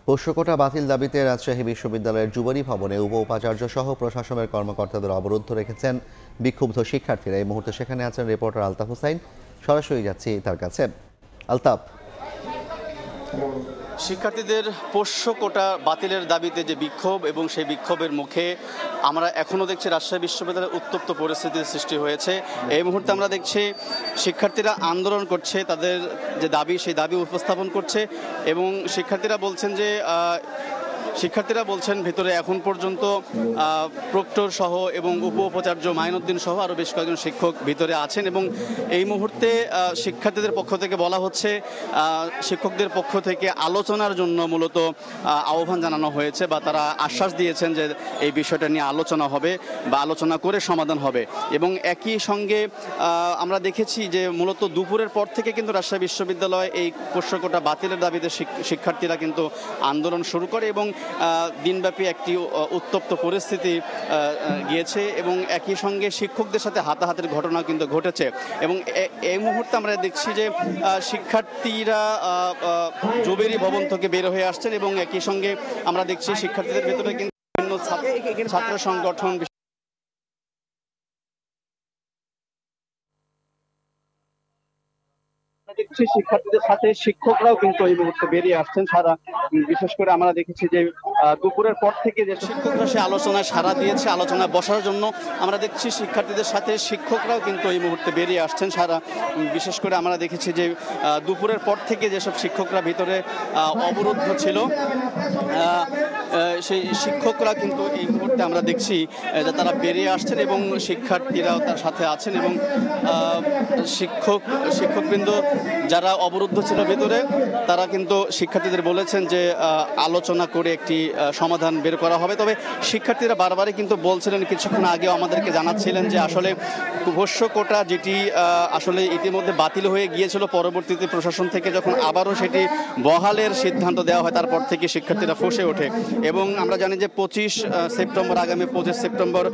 পোষ্যকোটা বাতিল দাবিতে রাজশাহী বিশ্ববিদ্যালয়ের যুবনী ভবনে উপাচার্য সহ প্রশাসনের কর্মকর্তাদের অবরুদ্ধ রেখেছেন বিক্ষুব্ধ শিক্ষার্থীরা। এই মুহূর্তে সেখানে আছেন রিপোর্টার আলতাফ হুসাইন। সরাসরি যাচ্ছি তার কাছে। আলতাফ, শিক্ষার্থীদের পোষ্য কোটা বাতিলের দাবিতে যে বিক্ষোভ এবং সেই বিক্ষোভের মুখে আমরা এখনও দেখছি রাজশাহী বিশ্ববিদ্যালয়ে উত্তপ্ত পরিস্থিতির সৃষ্টি হয়েছে। এই মুহূর্তে আমরা দেখছি শিক্ষার্থীরা আন্দোলন করছে, তাদের যে দাবি সেই দাবি উপস্থাপন করছে এবং শিক্ষার্থীরা বলছেন ভিতরে এখন পর্যন্ত প্রক্টর সহ এবং উপাচার্য মাইনুদ্দিন সহ আরও বেশ কয়েকজন শিক্ষক ভিতরে আছেন এবং এই মুহূর্তে শিক্ষার্থীদের পক্ষ থেকে বলা হচ্ছে, শিক্ষকদের পক্ষ থেকে আলোচনার জন্য মূলত আহ্বান জানানো হয়েছে বা তারা আশ্বাস দিয়েছেন যে এই বিষয়টা নিয়ে আলোচনা হবে বা আলোচনা করে সমাধান হবে। এবং একই সঙ্গে আমরা দেখেছি যে মূলত দুপুরের পর থেকে কিন্তু রাজশাহী বিশ্ববিদ্যালয় এই পোষ্যকোটা বাতিলের দাবিতে শিক্ষার্থীরা কিন্তু আন্দোলন শুরু করে এবং দিনব্যাপী একটি উত্তপ্ত পরিস্থিতি গিয়েছে এবং একই সঙ্গে শিক্ষকদের সাথে হাতাহাতির ঘটনা কিন্তু ঘটেছে। এবং এই মুহূর্তে আমরা দেখছি যে শিক্ষার্থীরা জুবেরি ভবন থেকে বের হয়ে আসছেন এবং একই সঙ্গে আমরা দেখছি শিক্ষার্থীদের ভেতরে কিন্তু বিভিন্ন ছাত্র সংগঠন দেখছি শিক্ষার্থীদের সাথে শিক্ষকরাও কিন্তু এই মুহূর্তে বেরিয়ে আসছেন। বিশেষ করে আমরা দেখেছি যে দুপুরের পর থেকে যে শিক্ষকরা সে আলোচনায় সাড়া দিয়েছে, আলোচনায় বসার জন্য আমরা দেখছি শিক্ষার্থীদের সাথে শিক্ষকরাও কিন্তু এই মুহূর্তে বেরিয়ে আসছেন। বিশেষ করে আমরা দেখেছি যে দুপুরের পর থেকে যেসব শিক্ষকরা ভিতরে অবরুদ্ধ ছিল সেই শিক্ষকরা কিন্তু এই মুহূর্তে আমরা দেখছি যে তারা বেরিয়ে আসছেন এবং শিক্ষার্থীরাও তার সাথে আছেন এবং শিক্ষকবৃন্দ যারা অবরুদ্ধ ছিল ভিতরে তারা কিন্তু শিক্ষার্থীদের বলেছেন যে আলোচনা করে একটি সমাধান বের করা হবে। তবে শিক্ষার্থীরা বারবারই কিন্তু বলছিলেন, কিছুক্ষণ আগেও আমাদেরকে জানাচ্ছিলেন যে আসলে পোষ্য কোটা যেটি আসলে ইতিমধ্যে বাতিল হয়ে গিয়েছিল, পরবর্তীতে প্রশাসন থেকে যখন আবারও সেটি বহালের সিদ্ধান্ত দেওয়া হয় তারপর থেকে শিক্ষার্থীরা ফুঁসে ওঠে। এবং আমরা জানি যে আগামী 25 সেপ্টেম্বর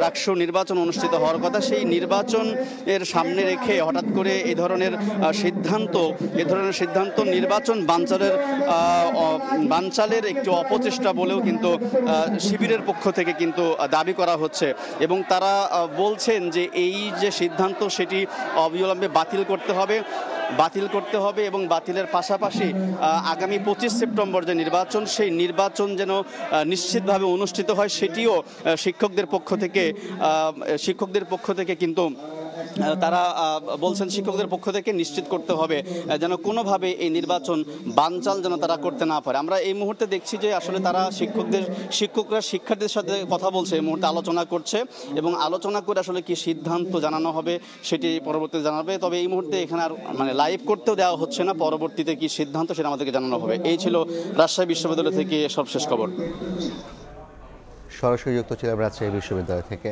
রাষ্ট্র নির্বাচন অনুষ্ঠিত হওয়ার কথা। সেই নির্বাচনের সামনে রেখে হঠাৎ করে এই ধরনের সিদ্ধান্ত নির্বাচন বানচালের একটি অপচেষ্টা বলেও কিন্তু শিবিরের পক্ষ থেকে কিন্তু দাবি করা হচ্ছে এবং তারা বলছেন যে এই যে সিদ্ধান্ত সেটি অবিলম্বে বাতিল করতে হবে এবং বাতিলের পাশাপাশি আগামী 25 সেপ্টেম্বর যে নির্বাচন, সেই নির্বাচন যেন নিশ্চিতভাবে অনুষ্ঠিত হয় সেটিও শিক্ষকদের পক্ষ থেকে কিন্তু তারা বলছেন শিক্ষকদের পক্ষ থেকে নিশ্চিত করতে হবে যেন কোনোভাবে এই নির্বাচন বানচাল যেন তারা করতে না পারে। আমরা এই মুহূর্তে দেখছি যে আসলে তারা শিক্ষকরা শিক্ষার্থীদের সাথে কথা বলছে, এই মুহূর্তে আলোচনা করছে এবং আলোচনা করে আসলে কি সিদ্ধান্ত জানানো হবে সেটি পরবর্তীতে জানাবে। তবে এই মুহূর্তে এখানে আর লাইভ করতেও দেওয়া হচ্ছে না, পরবর্তীতে কি সিদ্ধান্ত সেটা আমাদেরকে জানানো হবে। এই ছিল রাজশাহী বিশ্ববিদ্যালয় থেকে সর্বশেষ খবর। সরাসরি যুক্ত ছিলাম রাজশাহী বিশ্ববিদ্যালয় থেকে।